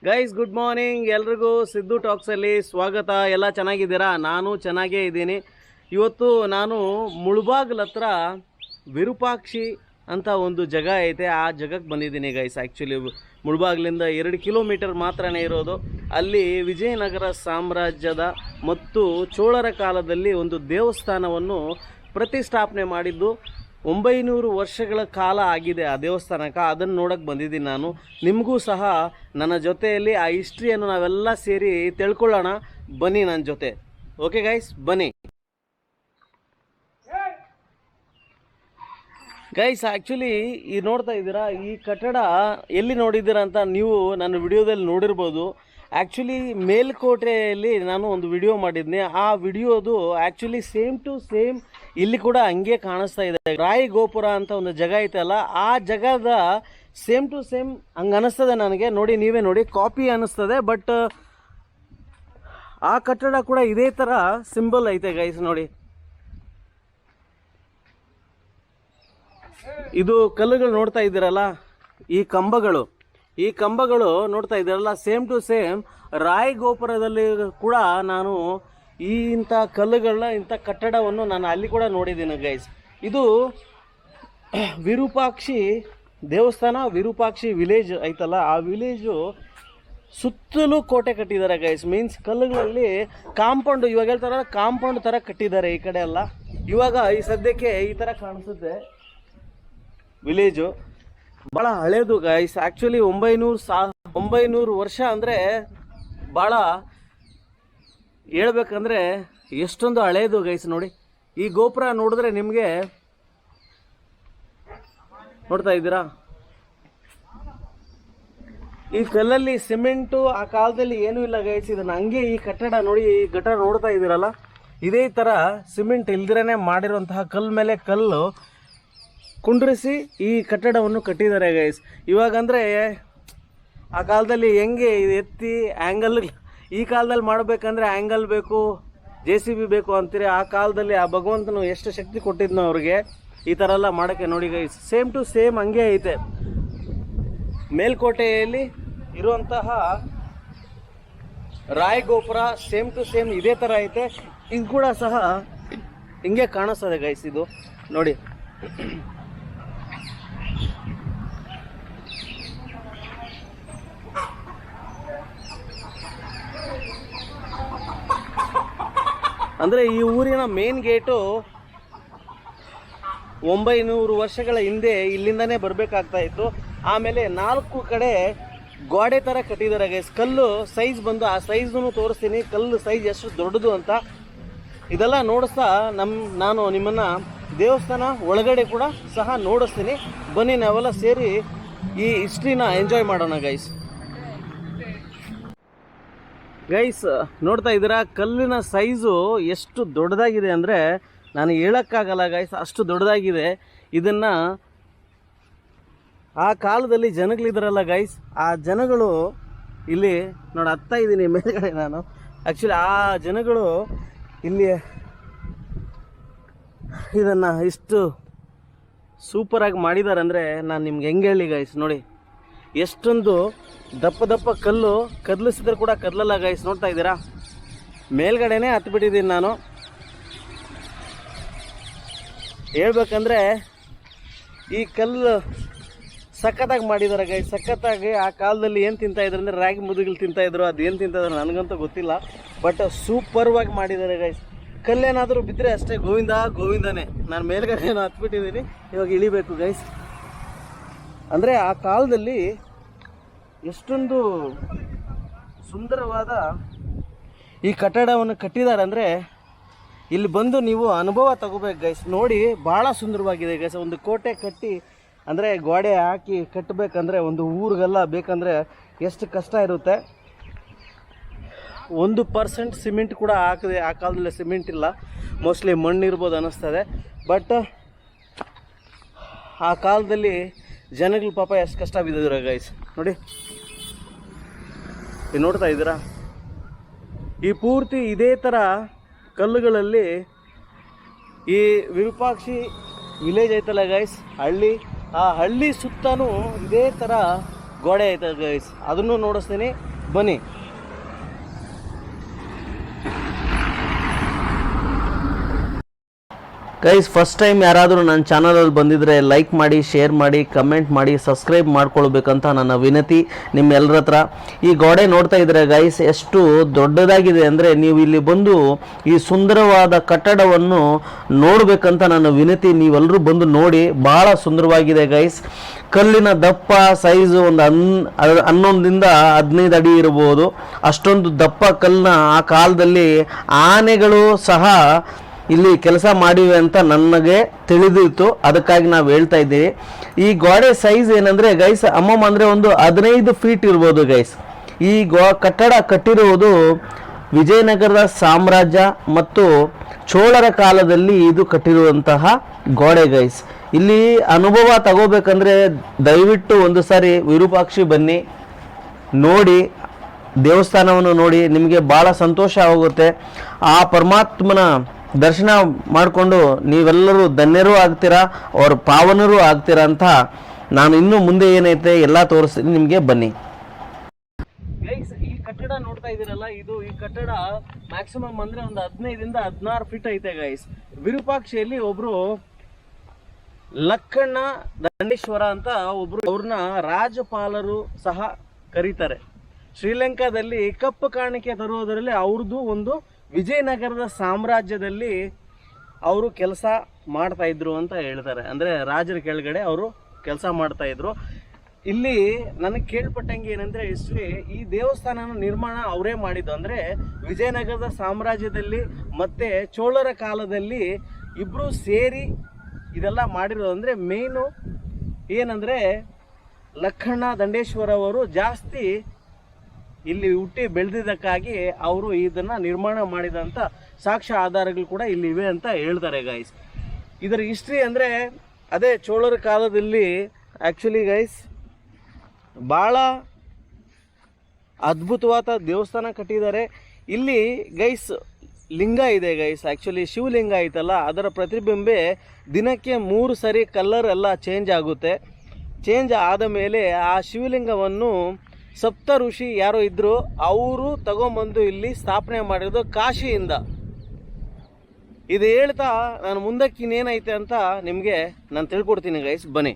Guys good morning ಎಲ್ರಿಗೂ ಸಿದ್ದು ಟಾಕ್ಸಲ್ಲಿ ಸ್ವಾಗತ. ಎಲ್ಲ ಚೆನ್ನಾಗಿದ್ದೀರಾ? ನಾನು ಚೆನ್ನಾಗೇ ಇದ್ದೀನಿ. ಇವತ್ತು ನಾನು ಮುಳಬಾಗಿಲ ಹತ್ರ ವಿರೂಪಾಕ್ಷಿ ಅಂತ ಒಂದು ಜಾಗ ಐತೆ, ಆ ಜಾಗಕ್ಕೆ ಬಂದಿದ್ದೀನಿ ಗೈಸ್. ಆ್ಯಕ್ಚುಲಿ ಮುಳಬಾಗಿಲಿಂದ 2 ಕಿಲೋಮೀಟರ್ ಮಾತ್ರನೇ ಇರೋದು. ಅಲ್ಲಿ ವಿಜಯನಗರ ಸಾಮ್ರಾಜ್ಯದ ಮತ್ತು ಚೋಳರ ಕಾಲದಲ್ಲಿ ಒಂದು ದೇವಸ್ಥಾನವನ್ನು ಪ್ರತಿಷ್ಠಾಪನೆ ಮಾಡಿದ್ದು. 900 ವರ್ಷಗಳ ಕಾಲ ಆಗಿದೆ ಆ ದೇವಸ್ಥಾನಕ್ಕೆ. ಅದನ್ನು ನೋಡೋಕ್ಕೆ ಬಂದಿದ್ದೀನಿ ನಾನು. ನಿಮಗೂ ಸಹ ನನ್ನ ಜೊತೆಯಲ್ಲಿ ಆ ಹಿಸ್ಟ್ರಿಯನ್ನು ನಾವೆಲ್ಲ ಸೇರಿ ತಿಳ್ಕೊಳ್ಳೋಣ. ಬನ್ನಿ ನನ್ನ ಜೊತೆ. ಓಕೆ ಗೈಸ್, ಬನ್ನಿ ಗೈಸ್. ಆ್ಯಕ್ಚುಲಿ ಈ ನೋಡ್ತಾ ಇದ್ದೀರಾ, ಈ ಕಟ್ಟಡ ಎಲ್ಲಿ ನೋಡಿದ್ದೀರಾ ಅಂತ ನೀವು ನನ್ನ ವಿಡಿಯೋದಲ್ಲಿ ನೋಡಿರ್ಬೋದು. ಆ್ಯಕ್ಚುಲಿ ಮೇಲ್ಕೋಟೆಯಲ್ಲಿ ನಾನು ಒಂದು ವಿಡಿಯೋ ಮಾಡಿದ್ದೆ. ಆ ವಿಡಿಯೋದು ಆ್ಯಕ್ಚುಲಿ ಸೇಮ್ ಟು ಸೇಮ್ ಇಲ್ಲಿ ಕೂಡ ಹಂಗೆ ಕಾಣಿಸ್ತಾ ಇದೆ. ರಾಯಿ ಗೋಪುರ ಅಂತ ಒಂದು ಜಾಗ ಐತಲ್ಲ, ಆ ಜಾಗದ ಸೇಮ್ ಟು ಸೇಮ್ ಹಂಗೆ ಅನ್ನಿಸ್ತದೆ ನನಗೆ. ನೋಡಿ, ನೀವೇ ನೋಡಿ, ಕಾಪಿ ಅನ್ನಿಸ್ತದೆ. ಬಟ್ ಆ ಕಟ್ಟಡ ಕೂಡ ಇದೇ ಥರ ಸಿಂಬಲ್ ಐತೆ ಗೈಸ್. ನೋಡಿ, ಇದು ಕಲ್ಲುಗಳು ನೋಡ್ತಾ ಇದ್ದೀರಲ್ಲ, ಈ ಕಂಬಗಳು ನೋಡ್ತಾ ಇದ್ದೀರಲ್ಲ, ಸೇಮ್ ಟು ಸೇಮ್ ರಾಯಿ ಗೋಪುರದಲ್ಲಿ ಕೂಡ ನಾನು ಇಂಥ ಕಲ್ಲುಗಳನ್ನ, ಇಂಥ ಕಟ್ಟಡವನ್ನು ನಾನು ಅಲ್ಲಿ ಕೂಡ ನೋಡಿದ್ದೀನಿ ಗೈಸ್. ಇದು ವಿರೂಪಾಕ್ಷಿ ದೇವಸ್ಥಾನ, ವಿರೂಪಾಕ್ಷಿ ವಿಲೇಜ್ ಐತಲ್ಲ, ಆ ವಿಲೇಜು ಸುತ್ತಲೂ ಕೋಟೆ ಕಟ್ಟಿದ್ದಾರೆ ಗೈಸ್. ಮೀನ್ಸ್ ಕಲ್ಲುಗಳಲ್ಲಿ ಕಾಂಪೌಂಡ್, ಇವಾಗ ಹೇಳ್ತಾರ ಕಾಂಪೌಂಡ್ ಥರ ಕಟ್ಟಿದ್ದಾರೆ ಈ ಕಡೆ ಎಲ್ಲ. ಇವಾಗ ಈ ಸದ್ಯಕ್ಕೆ ಈ ಥರ ಕಾಣಿಸುತ್ತೆ ವಿಲೇಜು. ಭಾಳ ಹಳೇದು ಗೈಸ್. ಆ್ಯಕ್ಚುಲಿ 900 ವರ್ಷ ಅಂದರೆ ಭಾಳ ಹೇಳ್ಬೇಕಂದ್ರೆ ಎಷ್ಟೊಂದು ಹಳೇದು ಗೈಸ್. ನೋಡಿ, ಈ ಗೋಪುರ ನೋಡಿದ್ರೆ ನಿಮಗೆ, ನೋಡ್ತಾ ಇದ್ದೀರಾ, ಈ ಕಲ್ಲಲ್ಲಿ ಸಿಮೆಂಟು ಆ ಕಾಲದಲ್ಲಿ ಏನೂ ಇಲ್ಲ ಗೈಸ್. ಇದನ್ನ ಹಂಗೆ ಈ ಕಟ್ಟಡ ನೋಡಿ, ಈ ಕಟ್ಟಡ ನೋಡ್ತಾ ಇದ್ದೀರಲ್ಲ, ಇದೇ ಥರ ಸಿಮೆಂಟ್ ಇಲ್ದಿರೇ ಮಾಡಿರುವಂತಹ ಕಲ್ಲು ಮೇಲೆ ಕಲ್ಲು ಕುಂಡ್ರಿಸಿ ಈ ಕಟ್ಟಡವನ್ನು ಕಟ್ಟಿದ್ದಾರೆ ಗೈಸ್. ಇವಾಗಂದರೆ ಆ ಕಾಲದಲ್ಲಿ ಹೆಂಗೆ ಎತ್ತಿ ಆ್ಯಂಗಲ್, ಈ ಕಾಲದಲ್ಲಿ ಮಾಡಬೇಕಂದ್ರೆ ಆ್ಯಂಗಲ್ ಬೇಕು, JCB ಬೇಕು ಅಂತೀರಿ. ಆ ಕಾಲದಲ್ಲಿ ಆ ಭಗವಂತನು ಎಷ್ಟು ಶಕ್ತಿ ಕೊಟ್ಟಿದ್ನೋ ಅವ್ರಿಗೆ ಈ ಥರ ಎಲ್ಲ ಮಾಡೋಕ್ಕೆ. ನೋಡಿ ಗೈಸ್, ಸೇಮ್ ಟು ಸೇಮ್ ಹಂಗೆ ಐತೆ. ಮೇಲ್ಕೋಟೆಯಲ್ಲಿ ಇರುವಂತಹ ರಾಯ್ ಗೋಪುರ ಸೇಮ್ ಟು ಸೇಮ್ ಇದೇ ಥರ ಐತೆ. ಇದು ಕೂಡ ಸಹ ಹಿಂಗೆ ಕಾಣಿಸ್ತದೆ ಗೈಸ್. ಇದು ನೋಡಿ, ಅಂದರೆ ಈ ಊರಿನ ಮೇನ್ ಗೇಟು 900 ವರ್ಷಗಳ ಹಿಂದೆ ಇಲ್ಲಿಂದನೇ ಬರಬೇಕಾಗ್ತಾ ಇತ್ತು. ಆಮೇಲೆ 4 ಕಡೆ ಗೋಡೆ ಥರ ಕಟ್ಟಿದ್ದಾರೆ ಗೈಸ್. ಕಲ್ಲು ಸೈಜ್ ಬಂದು, ಆ ಸೈಜನ್ನು ತೋರಿಸ್ತೀನಿ, ಕಲ್ಲು ಸೈಜ್ ಎಷ್ಟು ದೊಡ್ಡದು ಅಂತ. ಇದೆಲ್ಲ ನೋಡಿಸ್ತಾ ನಾನು ನಿಮ್ಮನ್ನು ದೇವಸ್ಥಾನ ಒಳಗಡೆ ಕೂಡ ಸಹ ನೋಡಿಸ್ತೀನಿ. ಬನ್ನಿ, ನಾವೆಲ್ಲ ಸೇರಿ ಈ ಹಿಸ್ಟ್ರಿನ ಎಂಜಾಯ್ ಮಾಡೋಣ ಗೈಸ್. ಗೈಸ್ ನೋಡ್ತಾ ಇದ್ದೀರಾ, ಕಲ್ಲಿನ ಸೈಜು ಎಷ್ಟು ದೊಡ್ಡದಾಗಿದೆ ಅಂದರೆ ನಾನು ಹೇಳೋಕ್ಕಾಗಲ್ಲ ಗೈಸ್, ಅಷ್ಟು ದೊಡ್ಡದಾಗಿದೆ. ಇದನ್ನು ಆ ಕಾಲದಲ್ಲಿ ಜನಗಳಿದ್ರಲ್ಲ ಗೈಸ್, ಆ ಜನಗಳು ಇಲ್ಲಿ ನೋಡಿ ಹತ್ತಾ ಇದ್ದೀನಿ ಮೇಲ್ಗಡೆ ನಾನು. ಆ್ಯಕ್ಚುಲಿ ಆ ಜನಗಳು ಇಲ್ಲಿ ಇದನ್ನು ಇಷ್ಟು ಸೂಪರಾಗಿ ಮಾಡಿದ್ದಾರೆ ಅಂದರೆ ನಾನು ನಿಮ್ಗೆ ಹೆಂಗೆ ಹೇಳಿ ಗೈಸ್. ನೋಡಿ, ಎಷ್ಟೊಂದು ದಪ್ಪ ಕಲ್ಲು ಕದಲಿಸಿದ್ರೆ ಕೂಡ ಕದಲಲ್ಲ ಗೈಸ್. ನೋಡ್ತಾ ಇದ್ದೀರಾ, ಮೇಲ್ಗಡೆನೇ ಹತ್ಬಿಟ್ಟಿದ್ದೀನಿ ನಾನು. ಹೇಳ್ಬೇಕಂದ್ರೆ ಈ ಕಲ್ಲು ಸಖತ್ತಾಗಿ ಮಾಡಿದ್ದಾರೆ ಗೈಸ್, ಸಖತ್ತಾಗಿ. ಆ ಕಾಲದಲ್ಲಿ ಏನು ತಿಂತಾಯಿದ್ರು ಅಂದರೆ ರಾಗಿ ಮುದುಗಿಲು ತಿಂತಾಯಿದ್ರು, ಅದು ಏನು ತಿಂತಾಯಿದ್ರು ನನಗಂತೂ ಗೊತ್ತಿಲ್ಲ. ಬಟ್ ಸೂಪರ್ವಾಗಿ ಮಾಡಿದ್ದಾರೆ ಗೈಸ್. ಕಲ್ಲೇನಾದರೂ ಬಿದ್ದರೆ ಅಷ್ಟೇ ಗೋವಿಂದನೇ. ನಾನು ಮೇಲ್ಗಡೆ ಏನೋ ಹತ್ಬಿಟ್ಟಿದ್ದೀನಿ, ಇವಾಗ ಇಳಿಬೇಕು ಗೈಸ್. ಅಂದರೆ ಆ ಕಾಲದಲ್ಲಿ ಎಷ್ಟೊಂದು ಸುಂದರವಾದ ಈ ಕಟ್ಟಡವನ್ನು ಕಟ್ಟಿದ್ದಾರೆ ಅಂದರೆ ಇಲ್ಲಿ ಬಂದು ನೀವು ಅನುಭವ ತಗೋಬೇಕು ಗೈಸ್. ನೋಡಿ, ಭಾಳ ಸುಂದರವಾಗಿದೆ ಗೈಸ್. ಒಂದು ಕೋಟೆ ಕಟ್ಟಿ ಅಂದರೆ ಗೋಡೆ ಹಾಕಿ ಕಟ್ಟಬೇಕಂದ್ರೆ, ಒಂದು ಊರಿಗೆಲ್ಲ ಬೇಕಂದರೆ ಎಷ್ಟು ಕಷ್ಟ ಇರುತ್ತೆ. 1% ಸಿಮೆಂಟ್ ಕೂಡ ಹಾಕಿದೆ. ಆ ಕಾಲದಲ್ಲಿ ಸಿಮೆಂಟ್ ಇಲ್ಲ, ಮೋಸ್ಟ್ಲಿ ಮಣ್ಣಿರ್ಬೋದು ಅನ್ನಿಸ್ತದೆ. ಬಟ್ ಆ ಕಾಲದಲ್ಲಿ ಜನಗಳು ಪಾಪ ಎಷ್ಟು ಕಷ್ಟ ಬಿದ್ದಿದ್ರು ಗೈಸ್. ನೋಡಿ, ನೋಡ್ತಾ ಇದ್ದೀರಾ, ಈ ಪೂರ್ತಿ ಇದೇ ಥರ ಕಲ್ಲುಗಳಲ್ಲಿ ಈ ವಿರೂಪಾಕ್ಷಿ ವಿಲೇಜ್ ಐತಲ್ಲ ಗೈಸ್, ಹಳ್ಳಿ, ಆ ಹಳ್ಳಿ ಸುತ್ತಲೂ ಇದೇ ಥರ ಗೋಡೆ ಐತೆ ಗೈಸ್. ಅದನ್ನು ನೋಡಿಸ್ತೀನಿ. ಬನ್ನಿ. ಗೈಸ್, ಫಸ್ಟ್ ಟೈಮ್ ಯಾರಾದರೂ ನನ್ನ ಚಾನಲಲ್ಲಿ ಬಂದಿದ್ದರೆ ಲೈಕ್ ಮಾಡಿ, ಶೇರ್ ಮಾಡಿ, ಕಮೆಂಟ್ ಮಾಡಿ, ಸಬ್ಸ್ಕ್ರೈಬ್ ಮಾಡ್ಕೊಳ್ಬೇಕಂತ ನನ್ನ ವಿನಂತಿ ನಿಮ್ಮೆಲ್ಲರ ಹತ್ರ. ಈ ಗೋಡೆ ನೋಡ್ತಾ ಇದ್ರೆ ಗೈಸ್ ಎಷ್ಟು ದೊಡ್ಡದಾಗಿದೆ ಅಂದರೆ ನೀವು ಇಲ್ಲಿ ಬಂದು ಈ ಸುಂದರವಾದ ಕಟ್ಟಡವನ್ನು ನೋಡಬೇಕಂತ ನನ್ನ ವಿನಂತಿ. ನೀವೆಲ್ಲರೂ ಬಂದು ನೋಡಿ, ಭಾಳ ಸುಂದರವಾಗಿದೆ ಗೈಸ್. ಕಲ್ಲಿನ ದಪ್ಪ ಸೈಜು ಒಂದು 11 15 ಅಡಿ ಇರಬಹುದು. ಅಷ್ಟೊಂದು ದಪ್ಪ ಕಲ್ಲನ್ನ ಆ ಕಾಲದಲ್ಲಿ ಆನೆಗಳು ಸಹ ಇಲ್ಲಿ ಕೆಲಸ ಮಾಡಿವೆ ಅಂತ ನನಗೆ ತಿಳಿದಿತ್ತು. ಅದಕ್ಕಾಗಿ ನಾವು ಹೇಳ್ತಾ ಇದ್ದೀವಿ. ಈ ಗೋಡೆ ಸೈಜ್ ಏನಂದರೆ ಗೈಸ್, ಅಮ್ಮಮ್ಮ ಅಂದರೆ ಒಂದು 15 ಫೀಟ್ ಇರ್ಬೋದು ಗೈಸ್. ಈ ಕಟ್ಟಡ ಕಟ್ಟಿರುವುದು ವಿಜಯನಗರದ ಸಾಮ್ರಾಜ್ಯ ಮತ್ತು ಚೋಳರ ಕಾಲದಲ್ಲಿ ಇದು ಕಟ್ಟಿರುವಂತಹ ಗೋಡೆ ಗೈಸ್. ಇಲ್ಲಿ ಅನುಭವ ತಗೋಬೇಕಂದ್ರೆ ದಯವಿಟ್ಟು ಒಂದು ಸಾರಿ ವಿರೂಪಾಕ್ಷಿ ಬನ್ನಿ, ನೋಡಿ, ದೇವಸ್ಥಾನವನ್ನು ನೋಡಿ, ನಿಮಗೆ ಭಾಳ ಸಂತೋಷ ಆಗುತ್ತೆ. ಆ ಪರಮಾತ್ಮನ ದರ್ಶನ ಮಾಡಿಕೊಂಡು ನೀವೆಲ್ಲರೂ ಧನ್ಯರೂ ಆಗ್ತೀರಾ, ಅವ್ರ ಪಾವನರೂ ಆಗ್ತೀರಾ ಅಂತ ನಾನು ಇನ್ನೂ ಮುಂದೆ ಏನೈತೆ ಎಲ್ಲ ತೋರಿಸ್ತೀನಿ ನಿಮಗೆ. ಬನ್ನಿ ಗೈಸ್. ಈ ಕಟ್ಟಡ ನೋಡ್ತಾ ಇದ್ದೀರಲ್ಲ, ಈ ಕಟ್ಟಡ ಮ್ಯಾಕ್ಸಿಮಮ್ ಅಂದರೆ ಒಂದು 15 16 ಫೀಟ್ ಐತೆ ಗೈಸ್. ವಿರೂಪಾಕ್ಷಿಯಲ್ಲಿ ಒಬ್ರು ಲಕ್ಕಣ್ಣ ದಂಡೇಶ್ವರ ಅಂತ ಒಬ್ರು, ಅವ್ರನ್ನ ರಾಜಪಾಲರು ಸಹ ಕರೀತಾರೆ. ಶ್ರೀಲಂಕಾದಲ್ಲಿ ಕಪ್ಪು ಕಾಣಿಕೆ ತರುವುದರಲ್ಲಿ ಅವ್ರದ್ದು ಒಂದು ವಿಜಯನಗರದ ಸಾಮ್ರಾಜ್ಯದಲ್ಲಿ ಅವರು ಕೆಲಸ ಮಾಡ್ತಾ ಇದ್ರು ಅಂತ ಹೇಳ್ತಾರೆ. ಅಂದರೆ ರಾಜರ ಕೆಳಗಡೆ ಅವರು ಕೆಲಸ ಮಾಡ್ತಾ ಇದ್ರು. ಇಲ್ಲಿ ನನಗೆ ಕೇಳ್ಪಟ್ಟಂಗೆ ಏನಂದರೆ ಹಿಸ್ಟ್ರಿ, ಈ ದೇವಸ್ಥಾನನ ನಿರ್ಮಾಣ ಅವರೇ ಮಾಡಿದ್ದು. ಅಂದರೆ ವಿಜಯನಗರದ ಸಾಮ್ರಾಜ್ಯದಲ್ಲಿ ಮತ್ತು ಚೋಳರ ಕಾಲದಲ್ಲಿ ಇಬ್ಬರು ಸೇರಿ ಇದೆಲ್ಲ ಮಾಡಿರೋದು. ಅಂದರೆ ಮೇಯ್ನು ಏನಂದರೆ ಲಕ್ಕಣ್ಣ ದಂಡೇಶ್ವರ ಅವರು ಜಾಸ್ತಿ ಇಲ್ಲಿ ಹುಟ್ಟಿ ಬೆಳೆದಿದ್ದಕ್ಕಾಗಿ ಅವರು ಇದನ್ನು ನಿರ್ಮಾಣ ಮಾಡಿದಂಥ ಸಾಕ್ಷ್ಯ ಆಧಾರಗಳು ಕೂಡ ಇಲ್ಲಿ ಇವೆ ಅಂತ ಹೇಳ್ತಾರೆ ಗೈಸ್. ಇದರ ಹಿಸ್ಟ್ರಿ ಅಂದರೆ ಅದೇ ಚೋಳರ ಕಾಲದಲ್ಲಿ ಆ್ಯಕ್ಚುಲಿ ಗೈಸ್ ಭಾಳ ಅದ್ಭುತವಾದ ದೇವಸ್ಥಾನ ಕಟ್ಟಿದ್ದಾರೆ. ಇಲ್ಲಿ ಗೈಸ್ ಲಿಂಗ ಇದೆ ಗೈಸ್. ಆ್ಯಕ್ಚುಲಿ ಶಿವಲಿಂಗ ಐತಲ್ಲ, ಅದರ ಪ್ರತಿಬಿಂಬೆ ದಿನಕ್ಕೆ 3 ಸರಿ ಕಲರ್ ಎಲ್ಲ ಚೇಂಜ್ ಆಗುತ್ತೆ. ಚೇಂಜ್ ಆದ ಮೇಲೆ ಆ ಶಿವಲಿಂಗವನ್ನು ಸಪ್ತ ಋಷಿ ಯಾರೋ ಇದ್ರು, ಅವರು ತಗೊಂಬಂದು ಇಲ್ಲಿ ಸ್ಥಾಪನೆ ಮಾಡಿರೋದು ಕಾಶಿಯಿಂದ. ಇದು ಹೇಳ್ತಾ ನಾನು ಮುಂದಕ್ಕೆ ಇನ್ನೇನೈತೆ ಅಂತ ನಿಮಗೆ ನಾನು ತಿಳ್ಕೊಡ್ತೀನಿ ಗೈಸ್. ಬನ್ನಿ.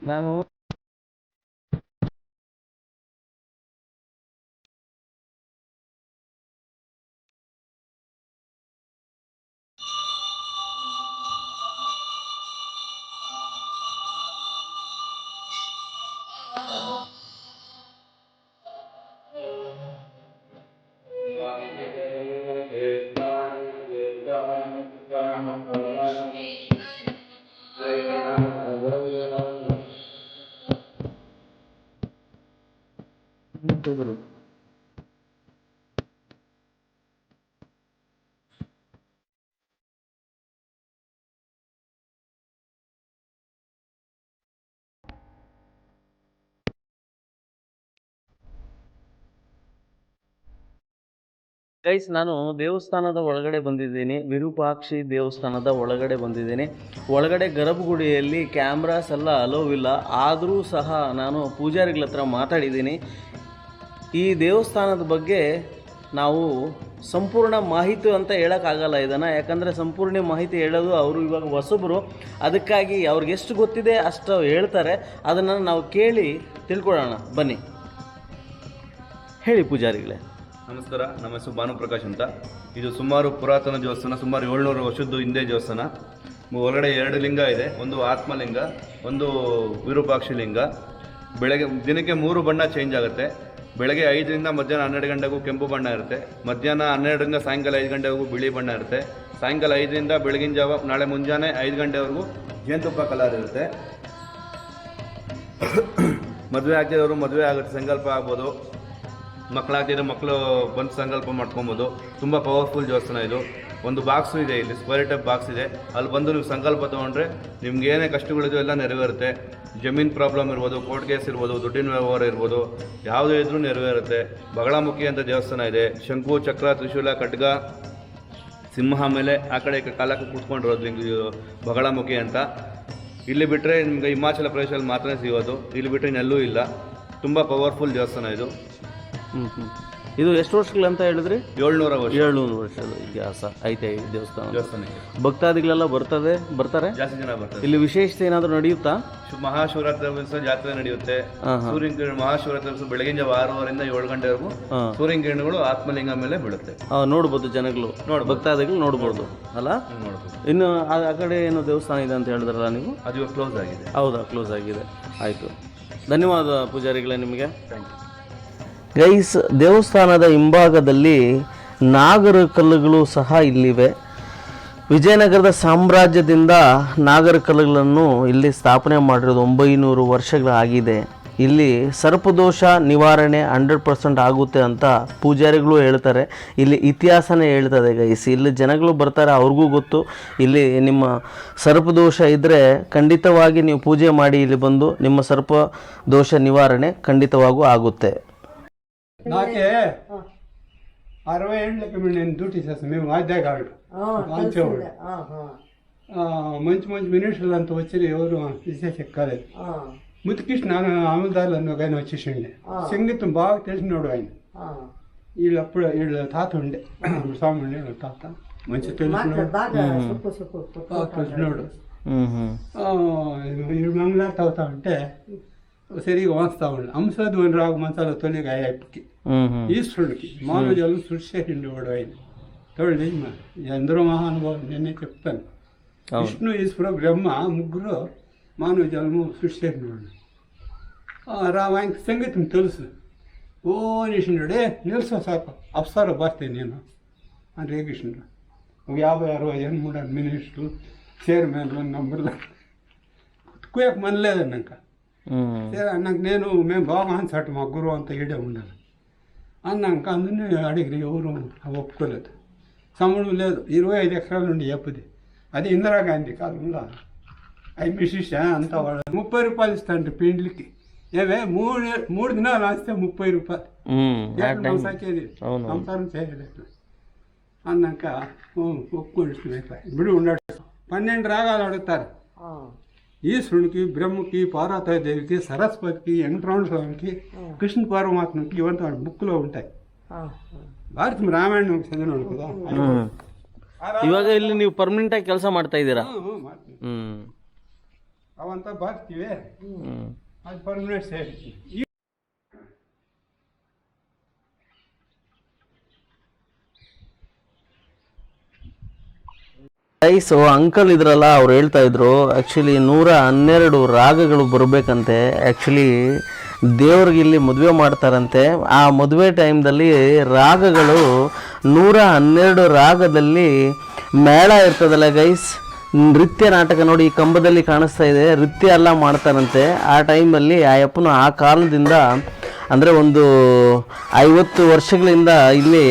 ನಾನು ಗೈಸ್, ನಾನು ದೇವಸ್ಥಾನದ ಒಳಗಡೆ ಬಂದಿದ್ದೀನಿ. ವಿರೂಪಾಕ್ಷಿ ದೇವಸ್ಥಾನದ ಒಳಗಡೆ ಬಂದಿದ್ದೀನಿ. ಒಳಗಡೆ ಗರ್ಭಗುಡಿಯಲ್ಲಿ ಕ್ಯಾಮ್ರಾಸ್ ಎಲ್ಲ ಅಲೋವ್ ಇಲ್ಲ. ಆದರೂ ಸಹ ನಾನು ಪೂಜಾರಿಗಳ ಹತ್ರ ಮಾತಾಡಿದ್ದೀನಿ. ಈ ದೇವಸ್ಥಾನದ ಬಗ್ಗೆ ನಾವು ಸಂಪೂರ್ಣ ಮಾಹಿತಿ ಅಂತ ಹೇಳೋಕ್ಕಾಗಲ್ಲ ಇದನ್ನು, ಯಾಕಂದರೆ ಸಂಪೂರ್ಣ ಮಾಹಿತಿ ಹೇಳೋದು ಅವರು ಇವಾಗ ಹೊಸಬರು. ಅದಕ್ಕಾಗಿ ಅವ್ರಿಗೆ ಎಷ್ಟು ಗೊತ್ತಿದೆ ಅಷ್ಟು ಹೇಳ್ತಾರೆ. ಅದನ್ನು ನಾವು ಕೇಳಿ ತಿಳ್ಕೊಳ್ಳೋಣ ಬನ್ನಿ. ಹೇಳಿ ಪೂಜಾರಿಗಳೇ. ನಮಸ್ಕಾರ, ನಮ್ಮ ಹೆಸರು ಭಾನುಪ್ರಕಾಶ್ ಅಂತ. ಇದು ಸುಮಾರು ಪುರಾತನ ದೇವಸ್ಥಾನ, ಸುಮಾರು 700 ವರ್ಷದ್ದು ಹಿಂದೆ ದೇವಸ್ಥಾನ. ಒಳಗಡೆ 2 ಲಿಂಗ ಇದೆ, ಒಂದು ಆತ್ಮಲಿಂಗ, ಒಂದು ವಿರೂಪಾಕ್ಷಿ ಲಿಂಗ. ಬೆಳಗ್ಗೆ ದಿನಕ್ಕೆ 3 ಬಣ್ಣ ಚೇಂಜ್ ಆಗುತ್ತೆ. ಬೆಳಗ್ಗೆ 5ರಿಂದ ಮಧ್ಯಾಹ್ನ 12 ಗಂಟೆಗೂ ಕೆಂಪು ಬಣ್ಣ ಇರುತ್ತೆ. ಮಧ್ಯಾಹ್ನ 12ರಿಂದ ಸಾಯಂಕಾಲ 5 ಗಂಟೆವರೆಗೂ ಬಿಳಿ ಬಣ್ಣ ಇರುತ್ತೆ. ಸಾಯಂಕಾಲ 5ರಿಂದ ಬೆಳಗಿನ ಜಾವ ನಾಳೆ ಮುಂಜಾನೆ 5 ಗಂಟೆವರೆಗೂ ಜೇನುತುಪ್ಪ ಕಲರ್ ಇರುತ್ತೆ. ಮದುವೆ ಆಗ್ತಿರೋರು ಮದುವೆ ಆಗುತ್ತೆ, ಸಂಕಲ್ಪ ಆಗ್ಬೋದು. ಮಕ್ಕಳಾಗ್ತಿದ್ರೆ ಮಕ್ಕಳು ಬಂದು ಸಂಕಲ್ಪ ಮಾಡ್ಕೊಬೋದು. ತುಂಬ ಪವರ್ಫುಲ್ ದೇವಸ್ಥಾನ ಇದು. ಒಂದು ಬಾಕ್ಸು ಇದೆ, ಇಲ್ಲಿ ಸ್ಕ್ವೇರ್ ಟೈಪ್ ಬಾಕ್ಸ್ ಇದೆ. ಅಲ್ಲಿ ಬಂದು ನೀವು ಸಂಕಲ್ಪ ತೊಗೊಂಡ್ರೆ ನಿಮ್ಗೆ ಏನೇ ಕಷ್ಟಗಳಿದೆಯೋ ಎಲ್ಲ ನೆರವೇರುತ್ತೆ. ಜಮೀನು ಪ್ರಾಬ್ಲಮ್ ಇರ್ಬೋದು, ಕೋರ್ಟ್ ಕೇಸ್ ಇರ್ಬೋದು, ದುಡ್ಡಿನ ವ್ಯವಹಾರ ಇರ್ಬೋದು, ಯಾವುದೇ ಇದ್ರೂ ನೆರವೇರುತ್ತೆ. ಬಗಳಮುಖಿ ಅಂತ ದೇವಸ್ಥಾನ ಇದೆ. ಶಂಕು, ಚಕ್ರ, ತ್ರಿಶೂಲ, ಖಡ್ಗ, ಸಿಂಹ ಮೇಲೆ ಆ ಕಡೆ ಕಾಲಕ್ಕೆ ಕೂತ್ಕೊಂಡಿರೋದು ಬಗಳಮುಖಿ ಅಂತ. ಇಲ್ಲಿ ಬಿಟ್ಟರೆ ನಿಮಗೆ ಹಿಮಾಚಲ ಪ್ರದೇಶದಲ್ಲಿ ಮಾತ್ರ ಸಿಗೋದು. ಇಲ್ಲಿ ಬಿಟ್ಟರೆ ಇನ್ನೆಲ್ಲೂ ಇಲ್ಲ. ತುಂಬ ಪವರ್ಫುಲ್ ದೇವಸ್ಥಾನ ಇದು. ಇದು ಎಷ್ಟು ವರ್ಷಗಳಂತ ಹೇಳಿದ್ರಿ? 700 ವರ್ಷ. 700 ವರ್ಷದ ಇತಿಹಾಸ ಐತೆ ಈ ದೇವಸ್ಥಾನ. ಭಕ್ತಾದಿಗಳೆಲ್ಲ ಬರ್ತಾರೆ, ಜಾಸ್ತಿ ಜನ ಬರ್ತಾರೆ. ಇಲ್ಲಿ ವಿಶೇಷತೆ ಏನಾದರೂ ನಡೆಯುತ್ತಾ? ಮಹಾಶಿವರಾತ್ರಿ ದಿವಸ ಜಾತ್ರೆ ನಡೆಯುತ್ತೆ. ಸೂರ್ಯನ ಕಿರಣ ಮಹಾಶಿವರಾತ್ರಿ ದಿವಸ ಬೆಳಗಿನ ಜಾವ 6 ರಿಂದ 7 ಗಂಟೆವರೆಗೂ ಸೂರ್ಯನ ಕಿರಣಗಳು ಆತ್ಮಲಿಂಗ ಮೇಲೆ ಬೀಳುತ್ತೆ. ನೋಡ್ಬೋದು, ಜನಗಳು ಭಕ್ತಾದಿಗಳು ನೋಡ್ಬೋದು ಅಲ್ಲ? ನೋಡ್ಬೋದು. ಇನ್ನು ಆ ಕಡೆ ಏನು ದೇವಸ್ಥಾನ ಇದೆ ಅಂತ ಹೇಳಿದ್ರಲ್ಲ ನೀವು? ಅದು ಕ್ಲೋಸ್ ಆಗಿದೆ. ಹೌದಾ? ಕ್ಲೋಸ್ ಆಗಿದೆ. ಆಯಿತು, ಧನ್ಯವಾದ ಪೂಜಾರಿಗಳೇ ನಿಮಗೆ. Thank you. ಗೈಸ್, ದೇವಸ್ಥಾನದ ಹಿಂಭಾಗದಲ್ಲಿ ನಾಗರ ಕಲ್ಲುಗಳು ಸಹ ಇಲ್ಲಿವೆ. ವಿಜಯನಗರದ ಸಾಮ್ರಾಜ್ಯದಿಂದ ನಾಗರ ಕಲ್ಲುಗಳನ್ನು ಇಲ್ಲಿ ಸ್ಥಾಪನೆ ಮಾಡಿರೋದು 900 ವರ್ಷಗಳಾಗಿದೆ. ಇಲ್ಲಿ ಸರ್ಪದೋಷ ನಿವಾರಣೆ 100% ಆಗುತ್ತೆ ಅಂತ ಪೂಜಾರಿಗಳು ಹೇಳ್ತಾರೆ. ಇಲ್ಲಿ ಇತಿಹಾಸನೇ ಹೇಳ್ತದೆ ಗೈಸ್. ಇಲ್ಲಿ ಜನಗಳು ಬರ್ತಾರೆ, ಅವ್ರಿಗೂ ಗೊತ್ತು. ಇಲ್ಲಿ ನಿಮ್ಮ ಸರ್ಪದೋಷ ಇದ್ದರೆ ಖಂಡಿತವಾಗಿ ನೀವು ಪೂಜೆ ಮಾಡಿ ಇಲ್ಲಿ ಬಂದು ನಿಮ್ಮ ಸರ್ಪದೋಷ ನಿವಾರಣೆ ಖಂಡಿತವಾಗೂ ఆగుతే. నాకే 60 ఏళ్ళకి నేను డ్యూటీ చేస్తాను. మేము వాద్యగాళ్ళు వాంచేవాళ్ళు. మంచి మంచి మినిస్టర్లు అంతా వచ్చి ఎవరు విశేష కాలేదు. ముత్తుకృష్ణ అమలుదారులు అని ఒక ఆయన వచ్చేసిండే. సంగీతం బాగా తెలిసినోడు ఆయన. వీళ్ళ తాత ఉండే, స్వామి ఉండే. వీళ్ళ తాత మంచి తెలిసినోడు, తెలిసినోడు. మంగళారతి అవుతా ఉంటే సరిగా వాంచుతా ఉండే. అంశధ్వని రాగు మంచాల తొలిగా అయ్యప్పకి, ఈశ్వరుడికి మానవ జలం సృష్టి చేసిండేవాడు ఆయన. తోడు ఎందరో మహానుభావులు నేనే చెప్తాను. విష్ణు, ఈశ్వర, బ్రహ్మ ముగ్గురు మానవ జలము సృష్టి చేసినవాడు. ఆయనకి సంగీతం తెలుసు. ఓ నిషిండే నిలుసా సాకు అప్సార భాస్తే నేను అని రేకృష్ణుడు. ఒక 50-60 జనం ఉన్నారు మినిస్టర్లు, చైర్మన్లు, నంబర్లు. కుయకు మనలేదన్నాక సరే అన్నాక మేము బాగా అనిసాటు మా గురువు అంతా ఈడే ఉండాలి అన్నాక అందుని అడిగి ఎవరు ఒప్పుకోలేదు. సంబంధం లేదు. 25 ఎకరాల నుండి చెప్పది. అది ఇందిరాగాంధీ కాలంలో అవి మిషిష అంతా వాళ్ళు 30 రూపాయలు ఇస్తాంట పిండికి. ఏమే 3 దినాలు రాస్తే 30 రూపాయలు. సాకేది సంసారం చేయలేదు అన్నాక ఒప్పుకొని ఇప్పుడు ఉన్నాడు. 12 రాగాలు అడుగుతారు. ఈశ్వరునికి, బ్రహ్మకి, పార్వతీదేవికి, సరస్వతికి, వెంకటరమణ స్వామికి, కృష్ణ పరమాత్మకి ఇవంతా వాళ్ళ బుక్లో ఉంటాయి. ಭಾರತ ರಾಮಾಯಣ ಚಂದ್ರನೋಡು కదా. ಇವಾಗ ಇಲ್ಲಿ ನೀವು ಪರ್ಮನೆಂಟ್ ಆಗಿ ಕೆಲಸ ಮಾಡ್ತಾ ಇದ್ದೀರಾ? ಅವಂತ ಬರ್ತೀವಿ, ಅದು ಪರ್ಮನೆಂಟ್ ಸೇರ್ತೀವಿ. ಸೊ ಅಂಕಲ್ ಇದ್ರಲ್ಲ ಅವ್ರು ಹೇಳ್ತಾ ಇದ್ರು ಆ್ಯಕ್ಚುಲಿ 112 ರಾಗಗಳು ಬರಬೇಕಂತೆ. ಆ್ಯಕ್ಚುಲಿ ದೇವ್ರಿಗೆ ಇಲ್ಲಿ ಮದುವೆ ಮಾಡ್ತಾರಂತೆ. ಆ ಮದುವೆ ಟೈಮ್ದಲ್ಲಿ ರಾಗಗಳು 112 ರಾಗದಲ್ಲಿ ಮೇಳ ಇರ್ತದಲ್ಲ ಗೈಸ್, ನೃತ್ಯ ನಾಟಕ ನೋಡಿ ಈ ಕಂಬದಲ್ಲಿ ಕಾಣಿಸ್ತಾ ಇದೆ, ನೃತ್ಯ ಎಲ್ಲ ಮಾಡ್ತಾರಂತೆ. ಆ ಟೈಮಲ್ಲಿ ಆ ಅಪ್ಪನು ಆ ಕಾಲದಿಂದ ಅಂದರೆ ಒಂದು 50 ವರ್ಷಗಳಿಂದ ಇಲ್ಲಿ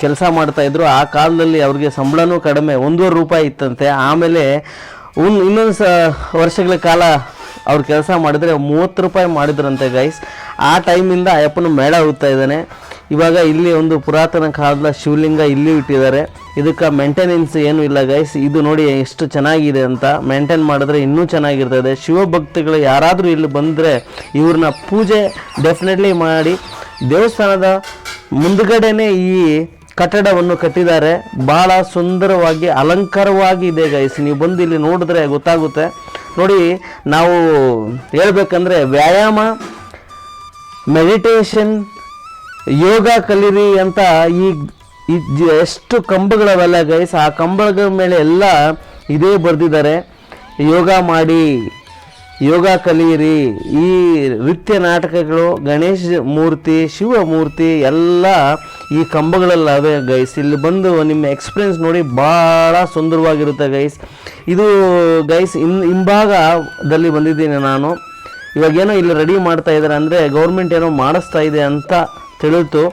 ಕೆಲಸ ಮಾಡ್ತಾಯಿದ್ರು. ಆ ಕಾಲದಲ್ಲಿ ಅವ್ರಿಗೆ ಸಂಬಳನೂ ಕಡಿಮೆ, 1.5 ರೂಪಾಯಿ ಇತ್ತಂತೆ. ಆಮೇಲೆ ಇನ್ನೊಂದು ವರ್ಷಗಳ ಕಾಲ ಅವ್ರು ಕೆಲಸ ಮಾಡಿದರೆ 30 ರೂಪಾಯಿ ಮಾಡಿದ್ರಂತೆ ಗೈಸ್. ಆ ಟೈಮಿಂದ ಅಯ್ಯಪ್ಪನ ಮೇಳ ಹೋಗ್ತಾ ಇದ್ದಾನೆ. ಇವಾಗ ಇಲ್ಲಿ ಒಂದು ಪುರಾತನ ಕಾಲದ ಶಿವಲಿಂಗ ಇಲ್ಲಿ ಇಟ್ಟಿದ್ದಾರೆ. ಇದಕ್ಕೆ ಮೇಂಟೆನೆನ್ಸ್ ಏನೂ ಇಲ್ಲ ಗೈಸ್. ಇದು ನೋಡಿ ಎಷ್ಟು ಚೆನ್ನಾಗಿದೆ ಅಂತ, ಮೇಂಟೈನ್ ಮಾಡಿದ್ರೆ ಇನ್ನೂ ಚೆನ್ನಾಗಿರ್ತದೆ. ಶಿವಭಕ್ತಿಗಳು ಯಾರಾದರೂ ಇಲ್ಲಿ ಬಂದರೆ ಇವ್ರನ್ನ ಪೂಜೆ ಡೆಫಿನೆಟ್ಲಿ ಮಾಡಿ ದೇವಸ್ಥಾನದ ಮುಂದುಗಡೆನೇ ಈ ಕಟ್ಟಡವನ್ನು ಕಟ್ಟಿದ್ದಾರೆ. ಭಾಳ ಸುಂದರವಾಗಿ ಅಲಂಕಾರವಾಗಿ ಇದೆ ಗೈಸ್. ನೀವು ಬಂದು ಇಲ್ಲಿ ನೋಡಿದ್ರೆ ಗೊತ್ತಾಗುತ್ತೆ. ನೋಡಿ, ನಾವು ಹೇಳ್ಬೇಕಂದ್ರೆ ವ್ಯಾಯಾಮ, ಮೆಡಿಟೇಷನ್, ಯೋಗ ಕಲೀರಿ ಅಂತ ಎಷ್ಟು ಕಂಬಗಳವೆಲ್ಲ ಗೈಸ್. ಆ ಕಂಬಗಳ ಮೇಲೆ ಎಲ್ಲ ಇದೇ ಬರೆದಿದ್ದಾರೆ, ಯೋಗ ಮಾಡಿ, ಯೋಗ ಕಲೀರಿ. ಈ ನೃತ್ಯ ನಾಟಕಗಳು, ಗಣೇಶ ಮೂರ್ತಿ, ಶಿವ ಮೂರ್ತಿ ಎಲ್ಲ ಈ ಕಂಬಗಳಲ್ಲಿ ಅವೆ ಗೈಸ್. ಇಲ್ಲಿ ಬಂದು ನಿಮ್ಮ ಎಕ್ಸ್ಪೀರಿಯನ್ಸ್ ನೋಡಿ, ಭಾಳ ಸುಂದರವಾಗಿರುತ್ತೆ ಗೈಸ್. ಇದು ಗೈಸ್ ಹಿಂಭಾಗದಲ್ಲಿ ಬಂದಿದ್ದೀನಿ ನಾನು. ಇವಾಗೇನೋ ಇಲ್ಲಿ ರೆಡಿ ಮಾಡ್ತಾ ಇದ್ದಾರೆ, ಅಂದರೆ ಗೌರ್ಮೆಂಟ್ ಏನೋ ಮಾಡಿಸ್ತಾ ಇದೆ ಅಂತ ತಿಳಿತು.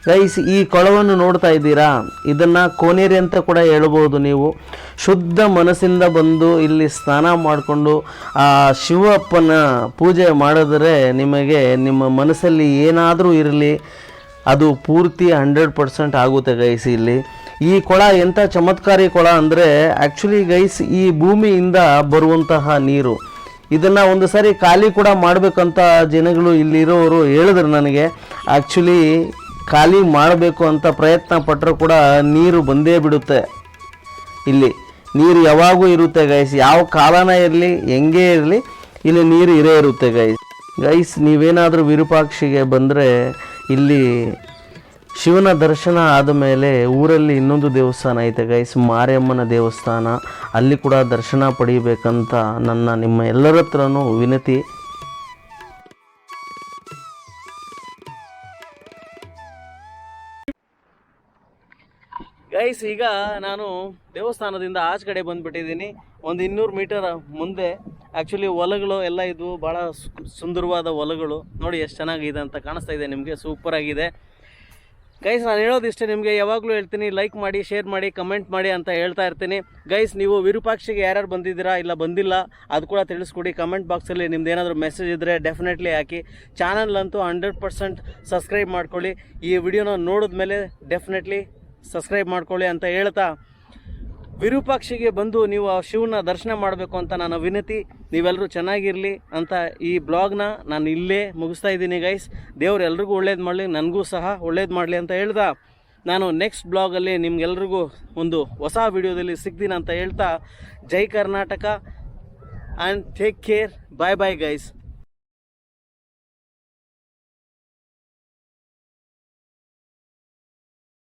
ಗೈಸ್, ಈ ಕೊಳವನ್ನು ನೋಡ್ತಾ ಇದ್ದೀರಾ, ಇದನ್ನು ಕೋನೇರಿ ಅಂತ ಕೂಡ ಹೇಳ್ಬೋದು ನೀವು. ಶುದ್ಧ ಮನಸ್ಸಿಂದ ಬಂದು ಇಲ್ಲಿ ಸ್ನಾನ ಮಾಡಿಕೊಂಡು ಆ ಶಿವಪ್ಪನ ಪೂಜೆ ಮಾಡಿದ್ರೆ ನಿಮಗೆ ನಿಮ್ಮ ಮನಸ್ಸಲ್ಲಿ ಏನಾದರೂ ಇರಲಿ ಅದು ಪೂರ್ತಿ 100% ಆಗುತ್ತೆ ಗೈಸ್. ಇಲ್ಲಿ ಈ ಕೊಳ ಎಂಥ ಚಮತ್ಕಾರಿ ಕೊಳ ಅಂದರೆ ಆ್ಯಕ್ಚುಲಿ ಗೈಸ್, ಈ ಭೂಮಿಯಿಂದ ಬರುವಂತಹ ನೀರು. ಇದನ್ನು ಒಂದು ಸಾರಿ ಖಾಲಿ ಕೂಡ ಮಾಡಬೇಕಂತ ಜನಗಳು ಇಲ್ಲಿರೋರು ಹೇಳಿದ್ರು ನನಗೆ. ಆ್ಯಕ್ಚುಲಿ ಖಾಲಿ ಮಾಡಬೇಕು ಅಂತ ಪ್ರಯತ್ನ ಪಟ್ಟರೂ ಕೂಡ ನೀರು ಬಂದೇ ಬಿಡುತ್ತೆ. ಇಲ್ಲಿ ನೀರು ಯಾವಾಗೂ ಇರುತ್ತೆ ಗೈಸ್, ಯಾವ ಕಾಲನ ಇರಲಿ, ಹೆಂಗೇ ಇರಲಿ, ಇಲ್ಲಿ ನೀರು ಇರೇ ಇರುತ್ತೆ ಗೈಸ್. ನೀವೇನಾದರೂ ವಿರೂಪಾಕ್ಷಿಗೆ ಬಂದರೆ ಇಲ್ಲಿ ಶಿವನ ದರ್ಶನ ಆದಮೇಲೆ ಊರಲ್ಲಿ ಇನ್ನೊಂದು ದೇವಸ್ಥಾನ ಐತೆ ಗೈಸ್, ಮಾರಿಯಮ್ಮನ ದೇವಸ್ಥಾನ. ಅಲ್ಲಿ ಕೂಡ ದರ್ಶನ ಪಡೀಬೇಕಂತ ನಿಮ್ಮ ಎಲ್ಲರ ಹತ್ರನೂ ವಿನತಿ. ಗೈಸ್, ಈಗ ನಾನು ದೇವಸ್ಥಾನದಿಂದ ಆಚೆ ಕಡೆ ಬಂದುಬಿಟ್ಟಿದ್ದೀನಿ. ಒಂದು 200 ಮೀಟರ್ ಮುಂದೆ ಆ್ಯಕ್ಚುಲಿ ಹೊಲಗಳು ಎಲ್ಲ ಇದ್ವು, ಭಾಳ ಸುಂದರವಾದ ಹೊಲಗಳು. ನೋಡಿ ಎಷ್ಟು ಚೆನ್ನಾಗಿದೆ ಅಂತ ಕಾಣಿಸ್ತಾ ಇದೆ ನಿಮಗೆ, ಸೂಪರಾಗಿದೆ ಗೈಸ್. ನಾನು ಹೇಳೋದಿಷ್ಟೇ, ನಿಮಗೆ ಯಾವಾಗಲೂ ಹೇಳ್ತೀನಿ, ಲೈಕ್ ಮಾಡಿ, ಶೇರ್ ಮಾಡಿ, ಕಮೆಂಟ್ ಮಾಡಿ ಅಂತ ಹೇಳ್ತಾ ಇರ್ತೀನಿ ಗೈಸ್. ನೀವು ವಿರೂಪಾಕ್ಷಿಗೆ ಯಾರ್ಯಾರು ಬಂದಿದ್ದೀರಾ, ಇಲ್ಲ ಬಂದಿಲ್ಲ, ಅದು ಕೂಡ ತಿಳಿಸ್ಕೊಡಿ ಕಮೆಂಟ್ ಬಾಕ್ಸಲ್ಲಿ. ನಿಮ್ದು ಏನಾದರೂ ಮೆಸೇಜ್ ಇದ್ದರೆ ಡೆಫಿನೆಟ್ಲಿ ಹಾಕಿ. ಚಾನಲ್ ಅಂತೂ 100% ಸಬ್ಸ್ಕ್ರೈಬ್ ಮಾಡ್ಕೊಳ್ಳಿ. ಈ ವಿಡಿಯೋನ ನೋಡಿದ್ಮೇಲೆ ಡೆಫಿನೆಟ್ಲಿ ಸಬ್ಸ್ಕ್ರೈಬ್ ಮಾಡ್ಕೊಳ್ಳಿ ಅಂತ ಹೇಳ್ತಾ, ವಿರೂಪಾಕ್ಷಿಗೆ ಬಂದು ನೀವು ಆ ಶಿವನ ದರ್ಶನ ಮಾಡಬೇಕು ಅಂತ ನನ್ನ ವಿನತಿ. ನೀವೆಲ್ಲರೂ ಚೆನ್ನಾಗಿರಲಿ ಅಂತ ಈ ಬ್ಲಾಗ್ನ ನಾನು ಇಲ್ಲೇ ಮುಗಿಸ್ತಾ ಇದ್ದೀನಿ ಗೈಸ್. ದೇವ್ರು ಎಲ್ರಿಗೂ ಒಳ್ಳೇದು ಮಾಡಲಿ, ನನಗೂ ಸಹ ಒಳ್ಳೇದು ಮಾಡಲಿ ಅಂತ ಹೇಳ್ತಾ, ನಾನು ನೆಕ್ಸ್ಟ್ ಬ್ಲಾಗಲ್ಲಿ ನಿಮ್ಗೆಲ್ರಿಗೂ ಒಂದು ಹೊಸ ವಿಡಿಯೋದಲ್ಲಿ ಸಿಗ್ತೀನಿ ಅಂತ ಹೇಳ್ತಾ, ಜೈ Karnataka and take care. Bye bye guys.